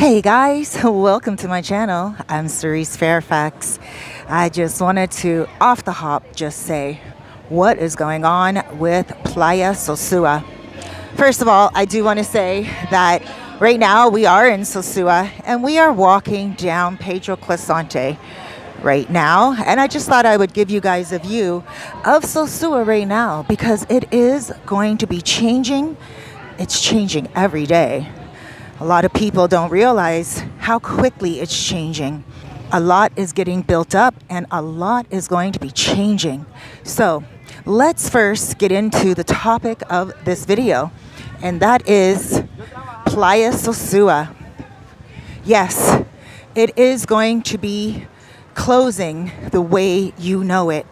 Hey guys, welcome to my channel. I'm Cerise Fairfax. I just wanted to, off the hop, just say what is going on with Playa Sosua. First of all, I do want to say that right now we are in Sosua and we are walking down Pedro Clisante right now. And I just thought I would give you guys a view of Sosua right now because it is going to be changing. It's changing every day. A lot of people don't realize how quickly it's changing. A lot is getting built up and a lot is going to be changing. So let's first get into the topic of this video, and that is Playa Sosua. Yes, it is going to be closing the way you know it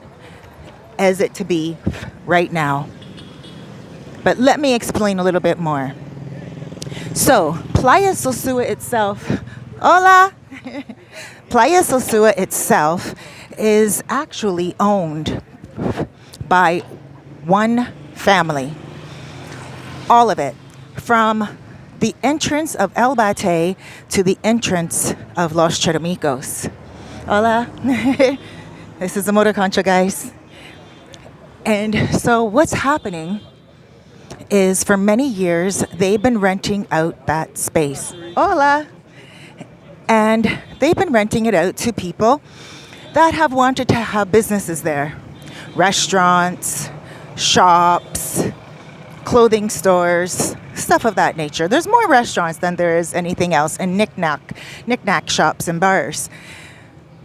as it to be right now. But let me explain a little bit more. So, Playa Sosua itself, hola! Playa Sosua itself is actually owned by one family. All of it. From the entrance of El Bate to the entrance of Los Cheramicos. Hola! This is the motor concha, guys. And so what's happening is for many years they've been renting out that space. Hola! And they've been renting it out to people that have wanted to have businesses there. Restaurants, shops, clothing stores, stuff of that nature. There's more restaurants than there is anything else, and knick-knack shops and bars.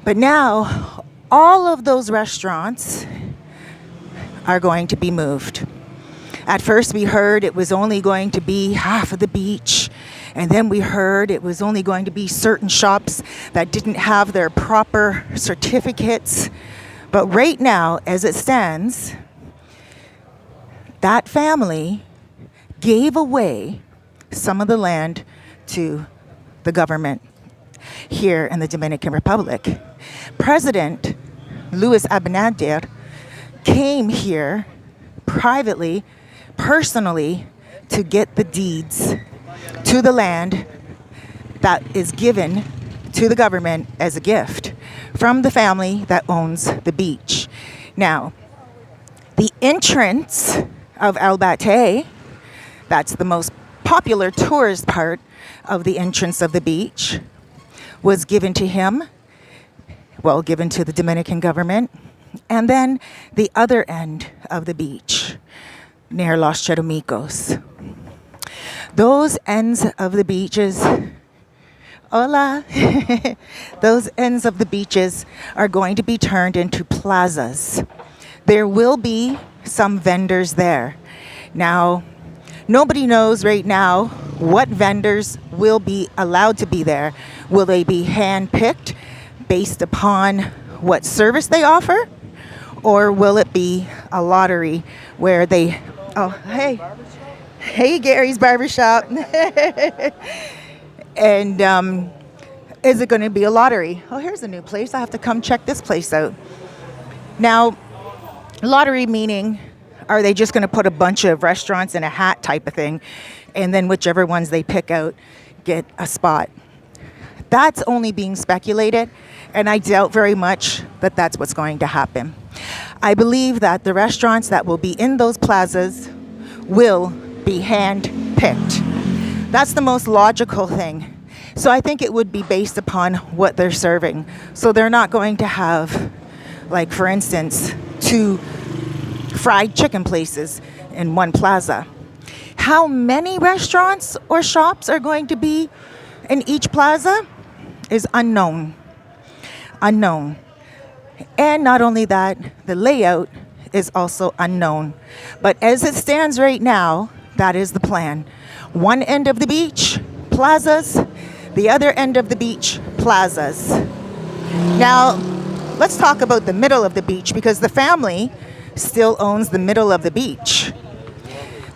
But now all of those restaurants are going to be moved. At first we heard it was only going to be half of the beach, and then we heard it was only going to be certain shops that didn't have their proper certificates. But right now, as it stands, that family gave away some of the land to the government here in the Dominican Republic. President Luis Abinader came here privately, personally, to get the deeds to the land that is given to the government as a gift from the family that owns the beach. Now, the entrance of El Bate, that's the most popular tourist part of the entrance of the beach, was given to him, well, given to the Dominican government. And then the other end of the beach, near Los Cheramicos. Those ends of the beaches, hola, those ends of the beaches are going to be turned into plazas. There will be some vendors there. Now, nobody knows right now what vendors will be allowed to be there. Will they be hand-picked based upon what service they offer? Or will it be a lottery where they... Oh, hey, Gary's Barbershop. And is it going to be a lottery? Oh, here's a new place. I have to come check this place out. Now, lottery meaning, are they just going to put a bunch of restaurants in a hat type of thing, and then whichever ones they pick out get a spot? That's only being speculated, and I doubt very much that that's what's going to happen. I believe that the restaurants that will be in those plazas will be hand-picked. That's the most logical thing. So I think it would be based upon what they're serving. So they're not going to have, like, for instance, 2 fried chicken places in one plaza. How many restaurants or shops are going to be in each plaza is unknown. Unknown. And not only that, the layout is also unknown. But as it stands right now, that is the plan. One end of the beach, plazas. The other end of the beach, plazas. Now, let's talk about the middle of the beach, because the family still owns the middle of the beach.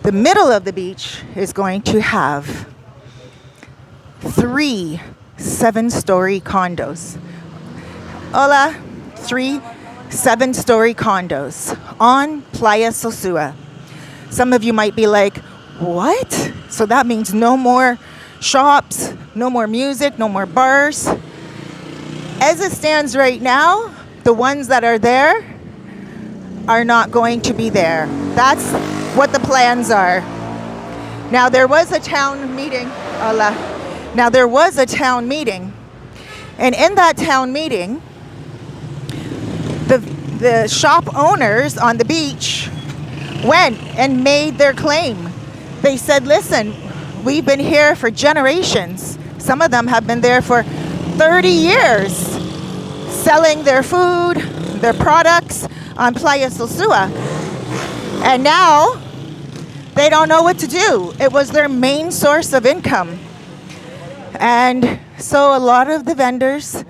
The middle of the beach is going to have 3 7-story condos. Hola! 3 7-story condos on Playa Sosua. Some of you might be like, what? So that means no more shops, no more music, no more bars. As it stands right now, the ones that are there are not going to be there. That's what the plans are. Now there was a town meeting. Now there was a town meeting, and in that town meeting, the shop owners on the beach went and made their claim. They said, listen, we've been here for generations. Some of them have been there for 30 years selling their food, their products on Playa Sosua. And now they don't know what to do. It was their main source of income. And so a lot of the vendors,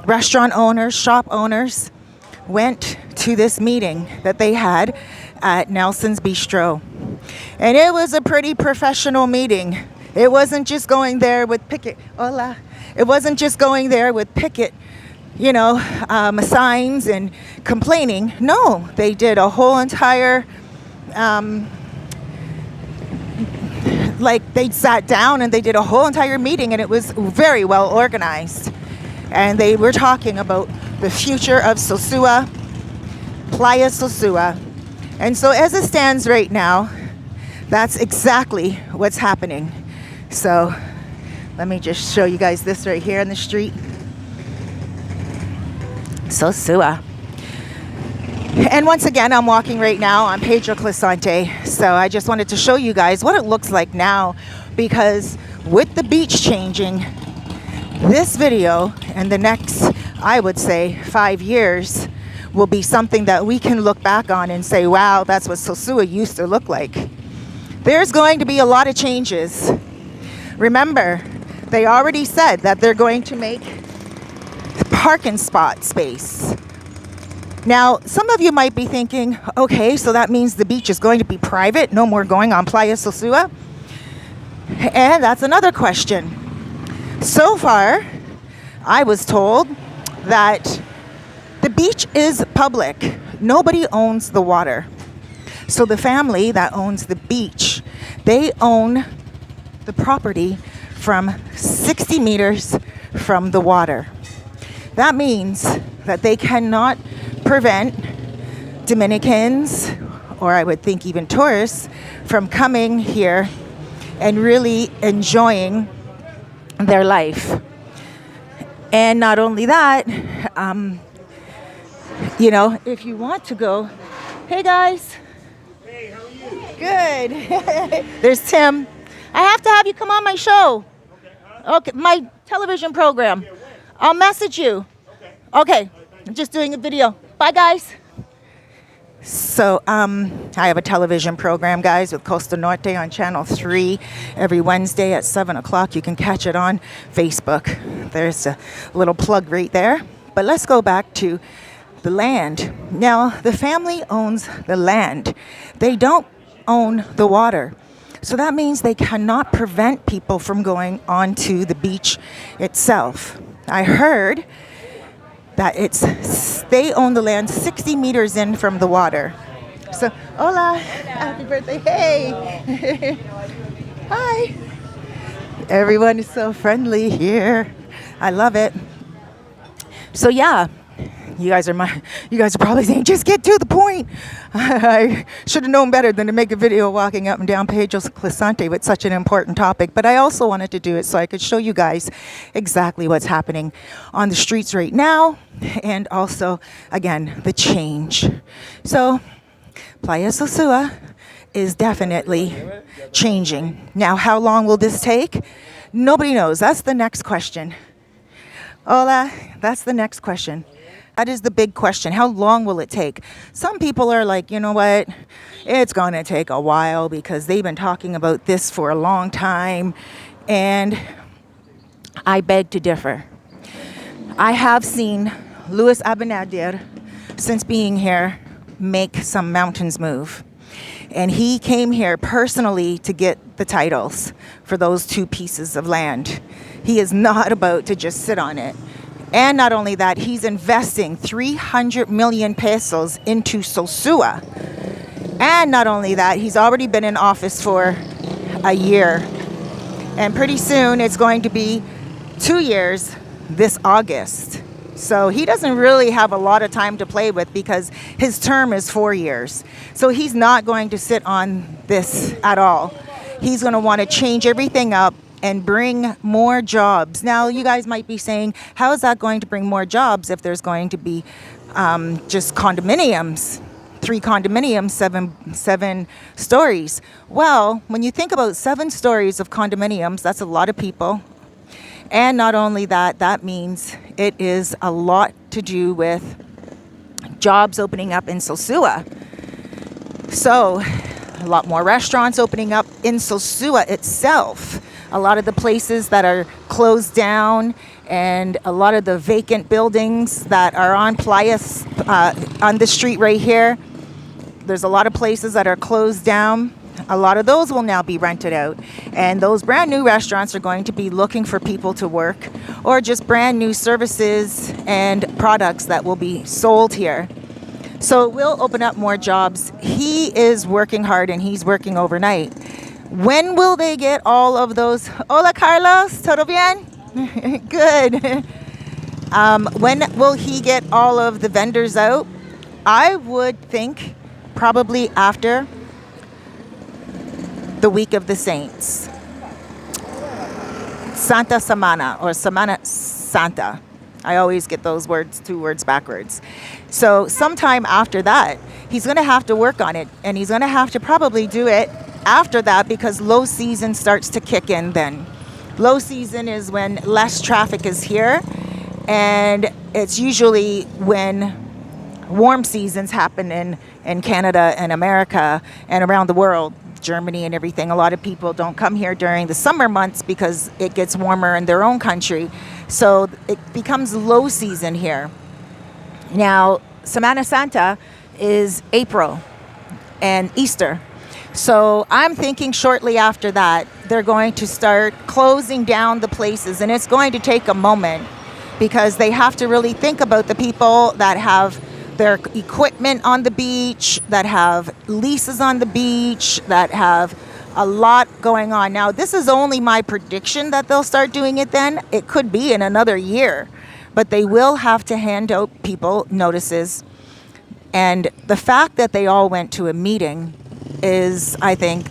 restaurant owners, shop owners went to this meeting that they had at Nelson's Bistro. And it was a pretty professional meeting. It wasn't just going there with picket. It wasn't just going there with picket, signs and complaining. No, they did a whole entire, they sat down and they did a whole entire meeting, and it was very well organized. And they were talking about the future of Sosua, Playa Sosua. And so as it stands right now, that's exactly what's happening. So let me just show you guys this right here in the street. Sosua. And once again, I'm walking right now on Pedro Clisante. So I just wanted to show you guys what it looks like now, because with the beach changing, this video and the next, I would say, 5 years will be something that we can look back on and say, wow, that's what Sosua used to look like. There's going to be a lot of changes. Remember, they already said that they're going to make parking spot space. Now, some of you might be thinking, okay, so that means the beach is going to be private, no more going on Playa Sosua? And that's another question. So far, I was told that the beach is public. Nobody owns the water. So the family that owns the beach, they own the property from 60 meters from the water. That means that they cannot prevent Dominicans, or I would think even tourists, from coming here and really enjoying their life. And not only that, if you want to go, hey guys. Hey, how are you? Good. There's Tim. I have to have you come on my show. Okay, my television program. I'll message you. Okay, I'm just doing a video. Bye, guys. So, I have a television program, guys, with Costa Norte on Channel 3 every Wednesday at 7 o'clock. You can catch it on Facebook. There's a little plug right there. But let's go back to the land. Now, the family owns the land. They don't own the water. So that means they cannot prevent people from going onto the beach itself. I heard that they own the land 60 meters in from the water. So, hola. Happy birthday. Hey. Hi. Everyone is so friendly here. I love it. So yeah, you guys are probably saying, just get to the point. I should have known better than to make a video walking up and down Pedro Clisante with such an important topic. But I also wanted to do it so I could show you guys exactly what's happening on the streets right now, and also, again, the change. So, Playa Sosua is definitely changing. Now, how long will this take? Nobody knows. That's the next question. Hola, that's the next question. That is the big question. How long will it take? Some people are like, you know what? It's going to take a while because they've been talking about this for a long time. And I beg to differ. I have seen Luis Abinader, since being here, make some mountains move. And he came here personally to get the titles for those 2 pieces of land. He is not about to just sit on it. And not only that, he's investing 300 million pesos into Sosua. And not only that, he's already been in office for a year. And pretty soon it's going to be 2 years this August. So he doesn't really have a lot of time to play with because his term is 4 years. So he's not going to sit on this at all. He's going to want to change everything up and bring more jobs. Now, you guys might be saying, how is that going to bring more jobs if there's going to be just condominiums? 3 condominiums, seven stories. Well, when you think about 7 stories of condominiums, that's a lot of people. And not only that, that means it is a lot to do with jobs opening up in Sosua. So a lot more restaurants opening up in Sosua itself. A lot of the places that are closed down and a lot of the vacant buildings that are on Playa, on the street right here. There's a lot of places that are closed down. A lot of those will now be rented out. And those brand new restaurants are going to be looking for people to work, or just brand new services and products that will be sold here. So it will open up more jobs. He is working hard and he's working overnight. When will they get all of those? Hola, Carlos. ¿Todo bien? Good. When will he get all of the vendors out? I would think probably after the week of the Saints. Santa Semana, or Semana Santa. I always get those words, 2 words backwards. So sometime after that, he's going to have to work on it. And he's going to have to probably do it after that because low season starts to kick in then. Low season is when less traffic is here. And it's usually when warm seasons happen in Canada and America and around the world. Germany and everything. A lot of people don't come here during the summer months because it gets warmer in their own country. So it becomes low season here. Now, Semana Santa is April and Easter. So I'm thinking shortly after that, they're going to start closing down the places, and it's going to take a moment because they have to really think about the people that have their equipment on the beach, that have leases on the beach, that have a lot going on. Now, this is only my prediction that they'll start doing it then. It could be in another year, but they will have to hand out people notices. And the fact that they all went to a meeting is, I think,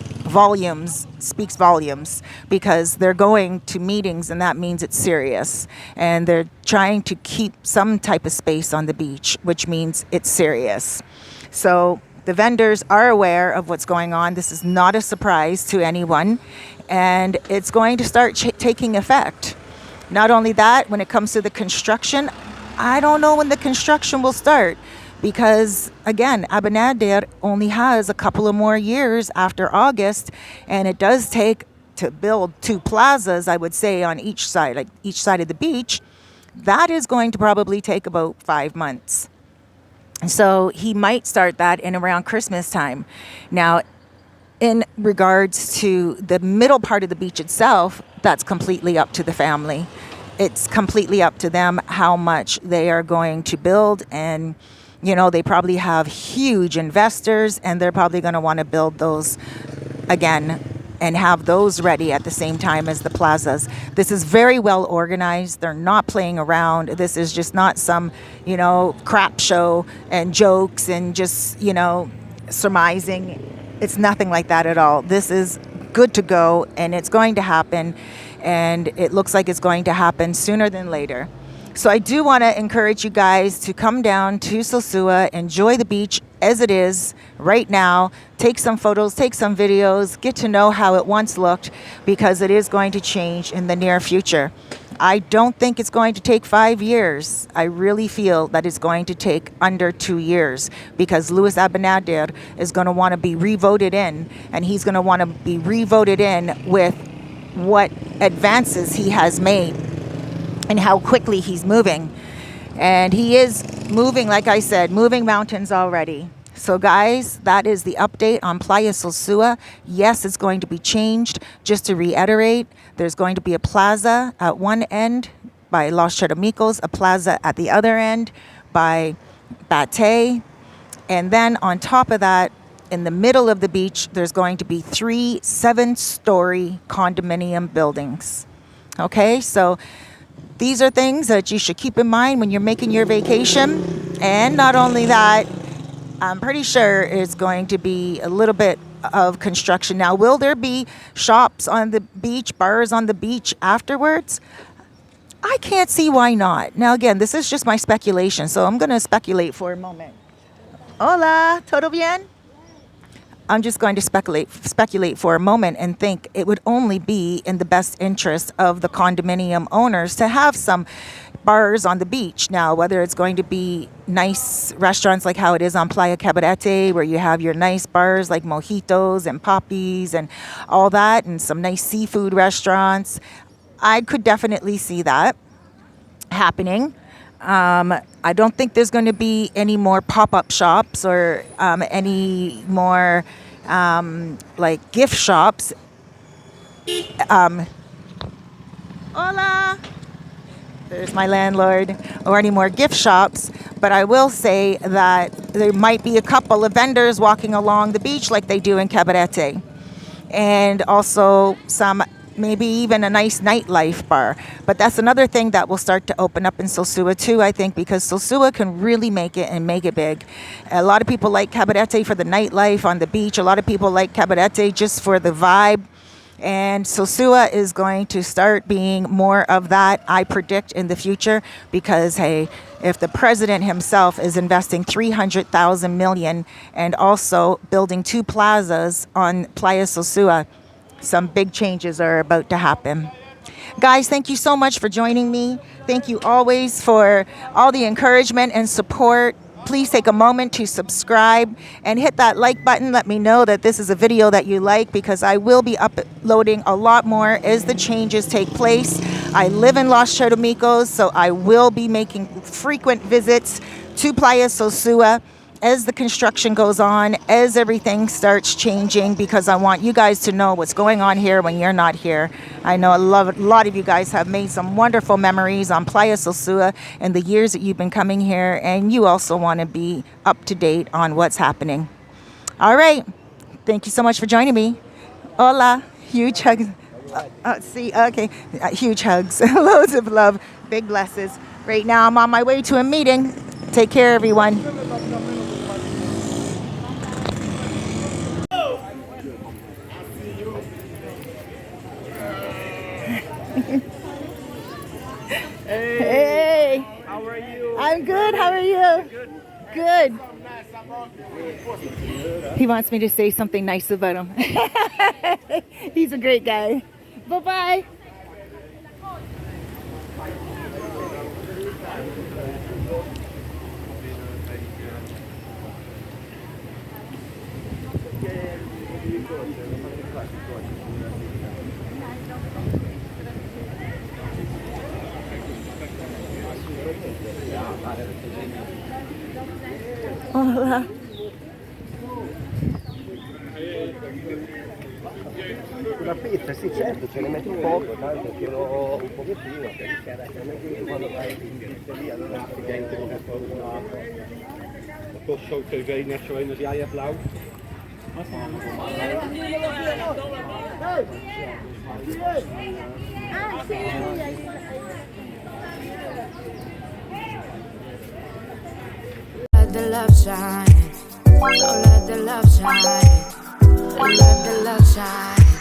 speaks volumes, because they're going to meetings and that means it's serious. And they're trying to keep some type of space on the beach, which means it's serious. So the vendors are aware of what's going on. This is not a surprise to anyone, and it's going to start taking effect. Not only that, when it comes to the construction, I don't know when the construction will start. Because, again, Abinader only has a couple of more years after August, and it does take to build 2 plazas, I would say, on each side, like each side of the beach. That is going to probably take about 5 months. So he might start that in around Christmas time. Now, in regards to the middle part of the beach itself, that's completely up to the family. It's completely up to them how much they are going to build, and they probably have huge investors, and they're probably going to want to build those again and have those ready at the same time as the plazas. This is very well organized. They're not playing around. This is just not some, crap show and jokes and just, surmising. It's nothing like that at all. This is good to go, and it's going to happen, and it looks like it's going to happen sooner than later. So I do want to encourage you guys to come down to Sosua, enjoy the beach as it is right now, take some photos, take some videos, get to know how it once looked, because it is going to change in the near future. I don't think it's going to take 5 years. I really feel that it's going to take under 2 years, because Luis Abinader is going to want to be revoted in, and he's going to want to be revoted in with what advances he has made and how quickly he's moving. And he is moving, like I said, moving mountains already. So guys, that is the update on Playa Sosua. Yes, it's going to be changed. Just to reiterate, there's going to be a plaza at one end by Los Cheramicos, a plaza at the other end by Bate. And then on top of that, in the middle of the beach, there's going to be 3 7-story condominium buildings. Okay, so these are things that you should keep in mind when you're making your vacation. And not only that, I'm pretty sure it's going to be a little bit of construction. Now, will there be shops on the beach, bars on the beach afterwards? I can't see why not. Now, again, this is just my speculation, so I'm going to speculate for a moment. Hola, ¿todo bien? I'm just going to speculate for a moment and think it would only be in the best interest of the condominium owners to have some bars on the beach. Now, whether it's going to be nice restaurants like how it is on Playa Cabarete, where you have your nice bars like mojitos and poppies and all that, and some nice seafood restaurants, I could definitely see that happening. I don't think there's going to be any more pop-up shops or any more like gift shops. Hola! There's my landlord. Or any more gift shops. But I will say that there might be a couple of vendors walking along the beach like they do in Cabarete. And also some, maybe even a nice nightlife bar. But that's another thing that will start to open up in Sosua too, I think, because Sosua can really make it and make it big. A lot of people like Cabarete for the nightlife on the beach. A lot of people like Cabarete just for the vibe. And Sosua is going to start being more of that, I predict, in the future, because, hey, if the president himself is investing $300,000 million and also building 2 plazas on Playa Sosua, some big changes are about to happen. Guys, thank you so much for joining me. Thank you always for all the encouragement and support. Please take a moment to subscribe and hit that like button. Let me know that this is a video that you like, because I will be uploading a lot more as the changes take place. I live in Los Chatomicos, so I will be making frequent visits to Playa Sosua as the construction goes on, as everything starts changing, because I want you guys to know what's going on here when you're not here. I know a lot of you guys have made some wonderful memories on Playa Sosua in the years that you've been coming here, and you also want to be up to date on what's happening. All right. Thank you so much for joining me. Hola. Huge hugs. Huge hugs. Loads of love. Big blesses. Right now, I'm on my way to a meeting. Take care, everyone. Hey. How are you? I'm good. How are you? Good. He wants me to say something nice about him. He's a great guy. Bye-bye. Hola. Una pizza, sì certo, ce ne metti poco, tanto tiro un pochettino, perché quando vai lì allora accidenti con toch zo tv net zo in als jij hebt, Lau. Let the love shine. Oh, let the love shine. Let the love shine.